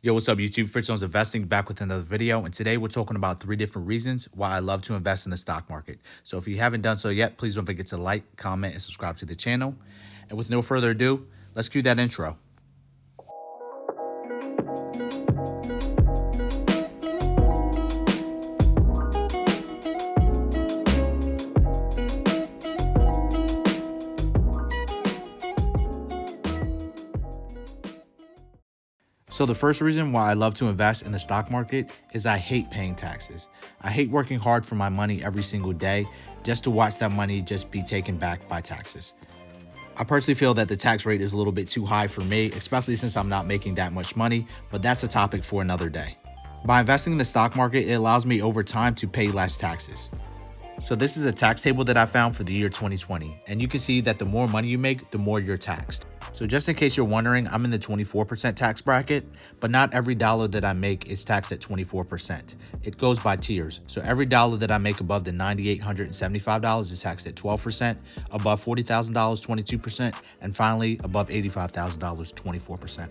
Yo, what's up YouTube? Fritz Owns Investing back with another video, and today we're talking about 3 different reasons why I love to invest in the stock market. So if you haven't done so yet, please don't forget to like, comment, and subscribe to the channel. And with no further ado, let's cue that intro. So the first reason why I love to invest in the stock market is I hate paying taxes. I hate working hard for my money every single day just to watch that money just be taken back by taxes. I personally feel that the tax rate is a little bit too high for me, especially since I'm not making that much money, but that's a topic for another day. By investing in the stock market, it allows me over time to pay less taxes. So this is a tax table that I found for the year 2020, and you can see that the more money you make, the more you're taxed. So just in case you're wondering, I'm in the 24% tax bracket, but not every dollar that I make is taxed at 24%. It goes by tiers. So every dollar that I make above the $9,875 is taxed at 12%, above $40,000, 22%, and finally above $85,000, 24%.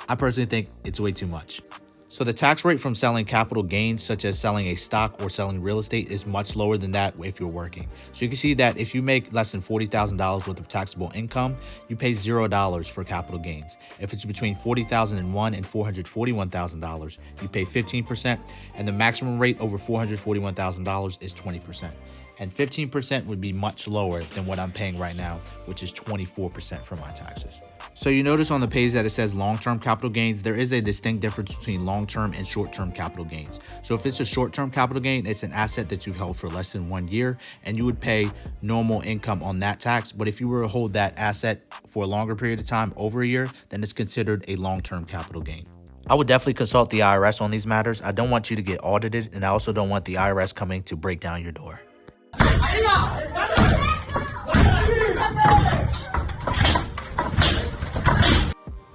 I personally think it's way too much. So the tax rate from selling capital gains, such as selling a stock or selling real estate, is much lower than that if you're working. So you can see that if you make less than $40,000 worth of taxable income, you pay $0 for capital gains. If it's between $40,001 and $441,000, you pay 15%, and the maximum rate over $441,000 is 20%. And 15% would be much lower than what I'm paying right now, which is 24% for my taxes. So you notice on the page that it says long-term capital gains. There is a distinct difference between long-term and short-term capital gains. So if it's a short-term capital gain, it's an asset that you've held for less than 1 year, and you would pay normal income on that tax. But if you were to hold that asset for a longer period of time, over a year, then it's considered a long-term capital gain. I would definitely consult the IRS on these matters. I don't want you to get audited, and I also don't want the IRS coming to break down your door.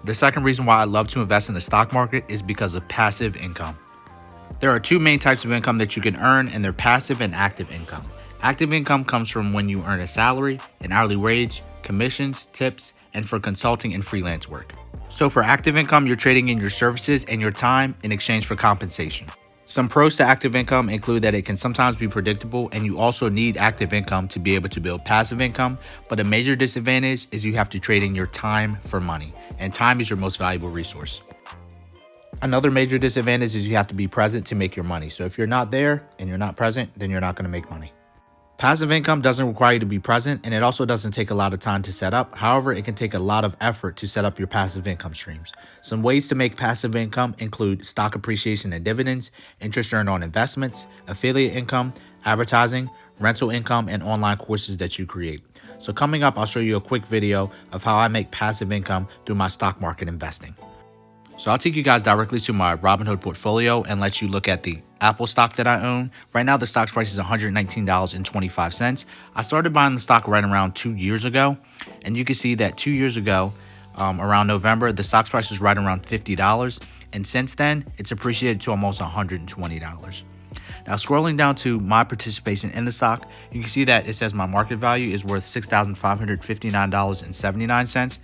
The second reason why I love to invest in the stock market is because of passive income. There are 2 main types of income that you can earn, and they're passive and active income. Active income comes from when you earn a salary, an hourly wage, commissions, tips, and for consulting and freelance work. So for active income, you're trading in your services and your time in exchange for compensation. Some pros to active income include that it can sometimes be predictable, and you also need active income to be able to build passive income. But a major disadvantage is you have to trade in your time for money, and time is your most valuable resource. Another major disadvantage is you have to be present to make your money. So if you're not there and you're not present, then you're not going to make money. Passive income doesn't require you to be present, and it also doesn't take a lot of time to set up. However, it can take a lot of effort to set up your passive income streams. Some ways to make passive income include stock appreciation and dividends, interest earned on investments, affiliate income, advertising, rental income, and online courses that you create. So coming up, I'll show you a quick video of how I make passive income through my stock market investing. So I'll take you guys directly to my Robinhood portfolio and let you look at the Apple stock that I own. Right now, the stock price is $119.25. I started buying the stock right around 2 years ago. And you can see that 2 years ago, around November, the stock price was right around $50. And since then, it's appreciated to almost $120. Now, scrolling down to my participation in the stock, you can see that it says my market value is worth $6,559.79.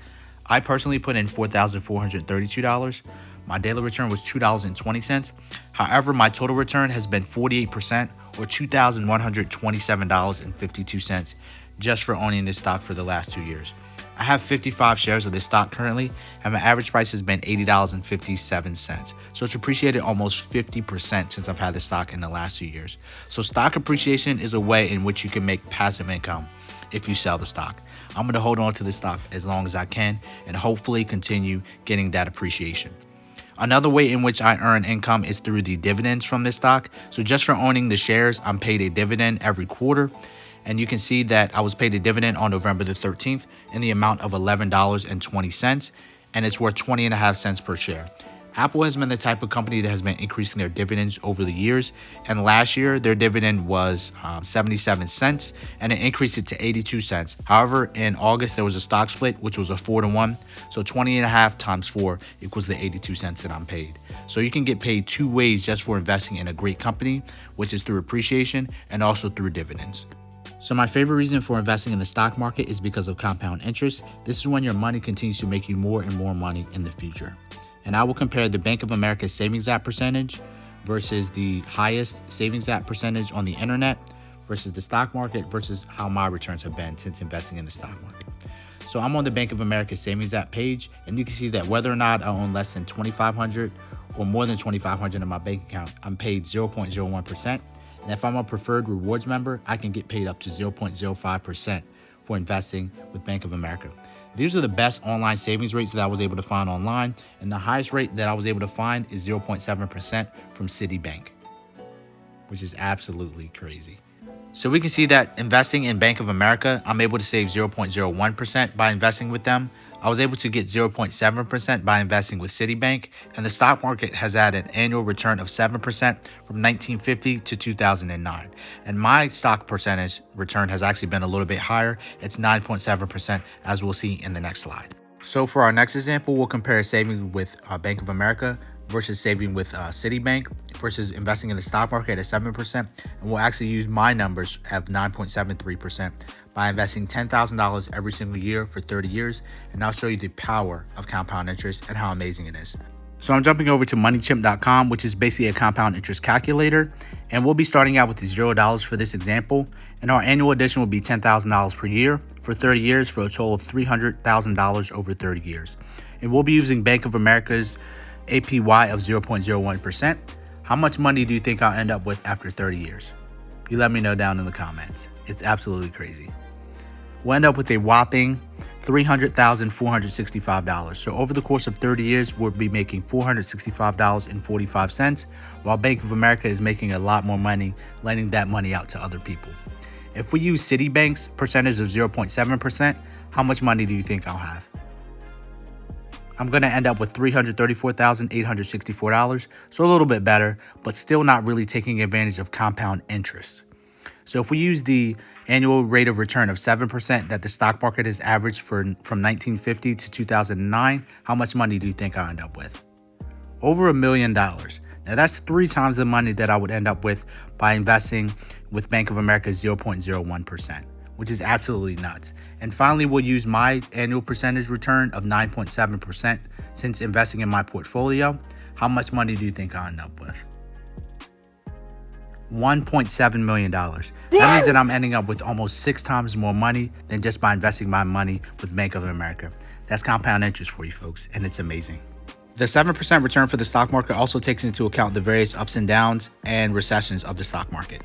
I personally put in $4,432. My daily return was $2.20. However, my total return has been 48%, or $2,127.52, just for owning this stock for the last 2 years. I have 55 shares of this stock currently, and my average price has been $80.57. So it's appreciated almost 50% since I've had this stock in the last 2 years. So stock appreciation is a way in which you can make passive income if you sell the stock. I'm going to hold on to this stock as long as I can and hopefully continue getting that appreciation. Another way in which I earn income is through the dividends from this stock. So just for owning the shares, I'm paid a dividend every quarter. And you can see that I was paid a dividend on November the 13th in the amount of $11.20, and it's worth 20.5 cents per share. Apple has been the type of company that has been increasing their dividends over the years, and last year their dividend was 77 cents, and it increased it to 82 cents. However, in August there was a stock split, which was a 4-to-1, so 20.5 times 4 equals the 82 cents that I'm paid. So you can get paid 2 ways just for investing in a great company, which is through appreciation and also through dividends. So my favorite reason for investing in the stock market is because of compound interest. This is when your money continues to make you more and more money in the future. And I will compare the Bank of America savings app percentage versus the highest savings app percentage on the internet versus the stock market versus how my returns have been since investing in the stock market. So I'm on the Bank of America savings app page, and you can see that whether or not I own less than $2,500 or more than $2,500 in my bank account, I'm paid 0.01%. And if I'm a preferred rewards member, I can get paid up to 0.05% for investing with Bank of America. These are the best online savings rates that I was able to find online, and the highest rate that I was able to find is 0.7% from Citibank, which is absolutely crazy. So we can see that investing in Bank of America, I'm able to save 0.01% by investing with them. I was able to get 0.7% by investing with Citibank, and the stock market has had an annual return of 7% from 1950 to 2009. And my stock percentage return has actually been a little bit higher. It's 9.7%, as we'll see in the next slide. So for our next example, we'll compare saving with Bank of America versus saving with Citibank versus investing in the stock market at 7%. And we'll actually use my numbers of 9.73% by investing $10,000 every single year for 30 years. And I'll show you the power of compound interest and how amazing it is. So I'm jumping over to moneychimp.com, which is basically a compound interest calculator. And we'll be starting out with the $0 for this example. And our annual addition will be $10,000 per year for 30 years for a total of $300,000 over 30 years. And we'll be using Bank of America's APY of 0.01%. How much money do you think I'll end up with after 30 years? You let me know down in the comments. It's absolutely crazy. We'll end up with a whopping $300,465. So over the course of 30 years, we'll be making $465.45, while Bank of America is making a lot more money, lending that money out to other people. If we use Citibank's percentage of 0.7%, how much money do you think I'll have? I'm going to end up with $334,864, so a little bit better, but still not really taking advantage of compound interest. So if we use the annual rate of return of 7% that the stock market has averaged from 1950 to 2009, how much money do you think I'll end up with? Over $1 million. Now that's 3 times the money that I would end up with by investing with Bank of America's 0.01%, which is absolutely nuts. And finally, we'll use my annual percentage return of 9.7% since investing in my portfolio. How much money do you think I'll end up with? $1.7 million. That means that I'm ending up with almost 6 times more money than just by investing my money with Bank of America. That's compound interest for you folks, and it's amazing. The 7% return for the stock market also takes into account the various ups and downs and recessions of the stock market.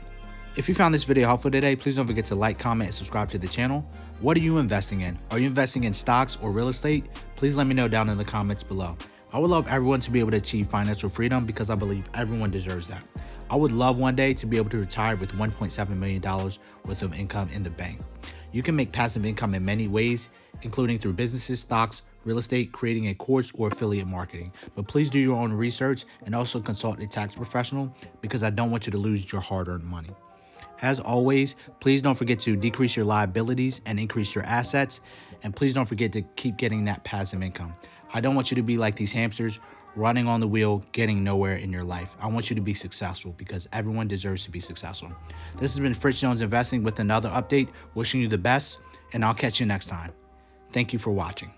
If you found this video helpful today, please don't forget to like, comment, and subscribe to the channel. What are you investing in? Are you investing in stocks or real estate? Please let me know down in the comments below. I would love everyone to be able to achieve financial freedom because I believe everyone deserves that. I would love one day to be able to retire with $1.7 million worth of income in the bank. You can make passive income in many ways, including through businesses, stocks, real estate, creating a course, or affiliate marketing. But please do your own research and also consult a tax professional because I don't want you to lose your hard-earned money. As always, please don't forget to decrease your liabilities and increase your assets. And please don't forget to keep getting that passive income. I don't want you to be like these hamsters running on the wheel, getting nowhere in your life. I want you to be successful because everyone deserves to be successful. This has been Fritz Jones Investing with another update. Wishing you the best, and I'll catch you next time. Thank you for watching.